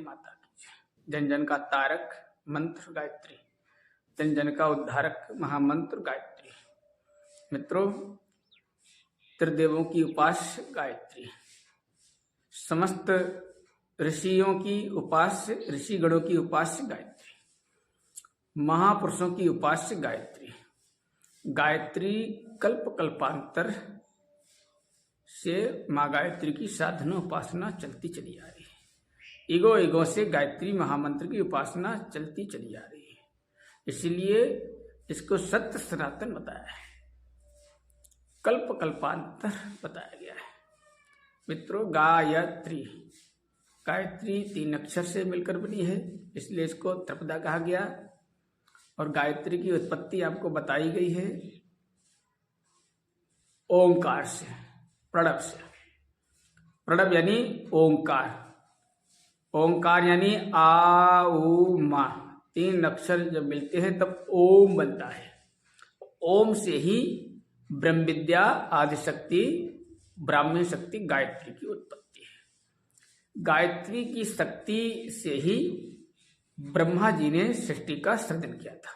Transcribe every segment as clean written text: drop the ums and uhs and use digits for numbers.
माता की जय। जन जन का तारक मंत्र गायत्री, जन जन का उद्धारक महामंत्र गायत्री। मित्रों, त्रिदेवों की उपास्य गायत्री, समस्त ऋषियों की उपास्य, ऋषिगणों की उपास्य गायत्री, महापुरुषों की उपास्य गायत्री। गायत्री कल्प कल्पांतर से माँ गायत्री की साधना उपासना चलती चली आ रही है। ईगो ईगो से गायत्री महामंत्र की उपासना चलती चली आ रही है। इसलिए इसको सत्य सनातन बताया है, कल्प कल्पांतर बताया गया है। मित्रों, गायत्री, गायत्री 3 अक्षर से मिलकर बनी है, इसलिए इसको त्रिपदा कहा गया। और गायत्री की उत्पत्ति आपको बताई गई है ओंकार से, प्रणव से। प्रणव यानी ओंकार, ओंकार यानी आ उ मा, 3 अक्षर जब मिलते हैं तब ओम बनता है। ओम से ही ब्रह्म विद्या, आदिशक्ति, ब्राह्मी शक्ति, गायत्री की उत्पत्ति है। गायत्री की शक्ति से ही ब्रह्मा जी ने सृष्टि का सृजन किया था।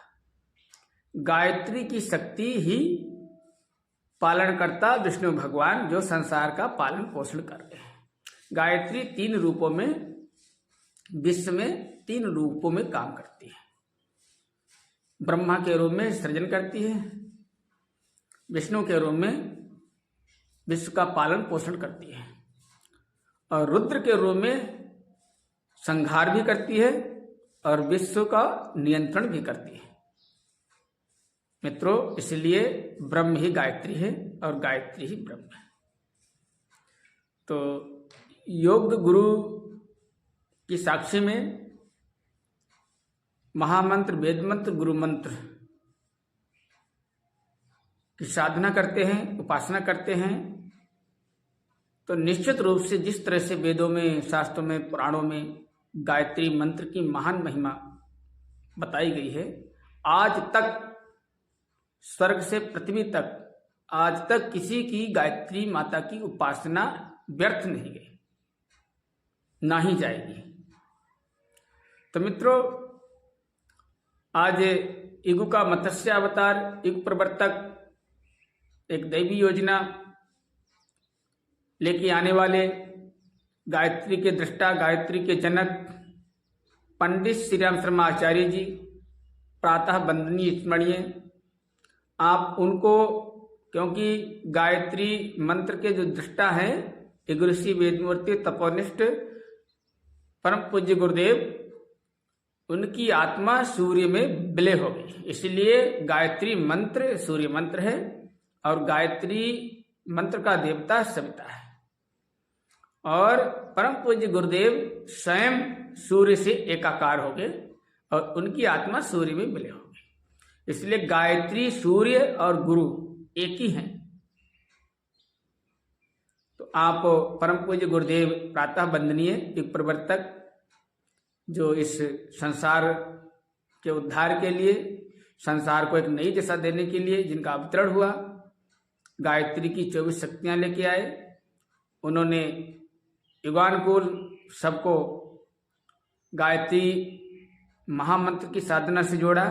गायत्री की शक्ति ही पालनकर्ता विष्णु भगवान जो संसार का पालन पोषण कर रहे हैं। गायत्री 3 रूपों में, विश्व में 3 रूपों में काम करती है। ब्रह्मा के रूप में सृजन करती है, विष्णु के रूप में विश्व का पालन पोषण करती है, और रुद्र के रूप में संहार भी करती है और विश्व का नियंत्रण भी करती है। मित्रों, इसलिए ब्रह्म ही गायत्री है और गायत्री ही ब्रह्म है। तो योग गुरु की साक्षी में महामंत्र, वेद मंत्र, गुरु मंत्र की साधना करते हैं, उपासना करते हैं, तो निश्चित रूप से जिस तरह से वेदों में, शास्त्रों में, पुराणों में गायत्री मंत्र की महान महिमा बताई गई है, आज तक स्वर्ग से पृथ्वी तक आज तक किसी की गायत्री माता की उपासना व्यर्थ नहीं गई, ना ही जाएगी। तो मित्रों, आज ईगु का मत्स्य अवतार, युग प्रवर्तक एक दैवी योजना लेके आने वाले गायत्री के दृष्टा, गायत्री के जनक पंडित श्री राम शर्मा आचार्य जी प्रातः वंदनीय स्मरणीय। आप उनको, क्योंकि गायत्री मंत्र के जो दृष्टा हैं ऋषि वेदमूर्ति तपोनिष्ठ परम पूज्य गुरुदेव, उनकी आत्मा सूर्य में विलय हो गई, इसलिए गायत्री मंत्र सूर्य मंत्र है और गायत्री मंत्र का देवता सविता है। और परम पूज्य गुरुदेव स्वयं सूर्य से एकाकार हो गए और उनकी आत्मा सूर्य में विलय हो गई, इसलिए गायत्री सूर्य और गुरु एक ही हैं। तो आप परम पूज्य गुरुदेव प्रातः वंदनीय युग प्रवर्तक, जो इस संसार के उद्धार के लिए, संसार को एक नई दिशा देने के लिए जिनका अवतरण हुआ, गायत्री की 24 शक्तियां लेके आए। उन्होंने युगानुकूल सबको गायत्री महामंत्र की साधना से जोड़ा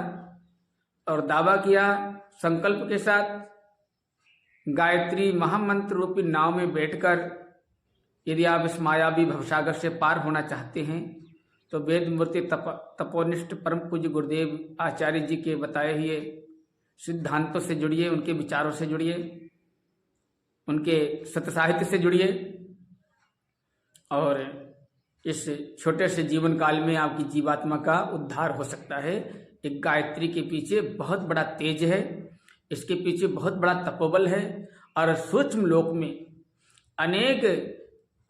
और दावा किया संकल्प के साथ, गायत्री महामंत्र रूपी नाव में बैठकर यदि आप इस मायावी भवसागर से पार होना चाहते हैं तो वेद मूर्ति तपोनिष्ठ परम पूज्य गुरुदेव आचार्य जी के बताए हुए सिद्धांतों से जुड़िए, उनके विचारों से जुड़िए, उनके सत्य साहित्य से जुड़िए, और इस छोटे से जीवन काल में आपकी जीवात्मा का उद्धार हो सकता है। एक गायत्री के पीछे बहुत बड़ा तेज है, इसके पीछे बहुत बड़ा तपोबल है, और सूक्ष्म लोक में अनेक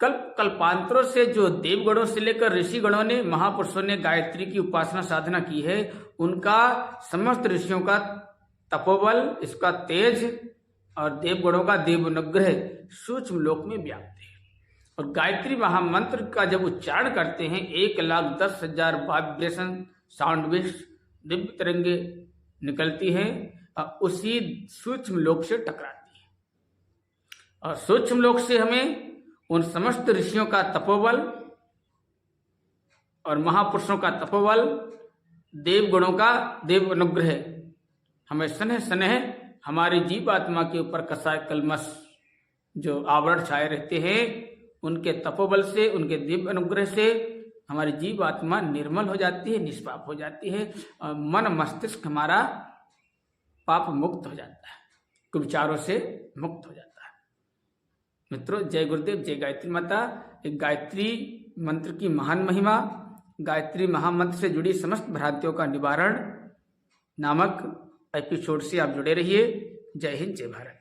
कल्प कल्पांतरों से जो देवगणों से लेकर ऋषिगणों ने, महापुरुषों ने गायत्री की उपासना साधना की है, उनका समस्त ऋषियों का तपोबल, इसका तेज और देवगणों का देवानुग्रह सूक्ष्म लोक में व्याप्त है। और गायत्री महामंत्र का जब उच्चारण करते हैं 1,10,000 वाइब्रेशन साउंड वेव्स, दिव्य तरंगे निकलती हैं और उसी सूक्ष्म लोक से टकराती है, और सूक्ष्म लोक से हमें उन समस्त ऋषियों का तपोबल और महापुरुषों का तपोबल, देव गुणों का देव अनुग्रह हमें स्नेह स्नेह हमारी जीव आत्मा के ऊपर कसाय कलमश जो आवरण छाए रहते हैं, उनके तपोबल से, उनके दिव्य अनुग्रह से हमारी जीव आत्मा निर्मल हो जाती है, निष्पाप हो जाती है और मन मस्तिष्क हमारा पाप मुक्त हो जाता है, कुविचारों से मुक्त हो जाता है। मित्रों, जय गुरुदेव, जय गायत्री माता। एक गायत्री मंत्र की महान महिमा, गायत्री महामंत्र से जुड़ी समस्त भ्रांतियों का निवारण नामक एपिसोड से आप जुड़े रहिए। जय हिंद, जय भारत।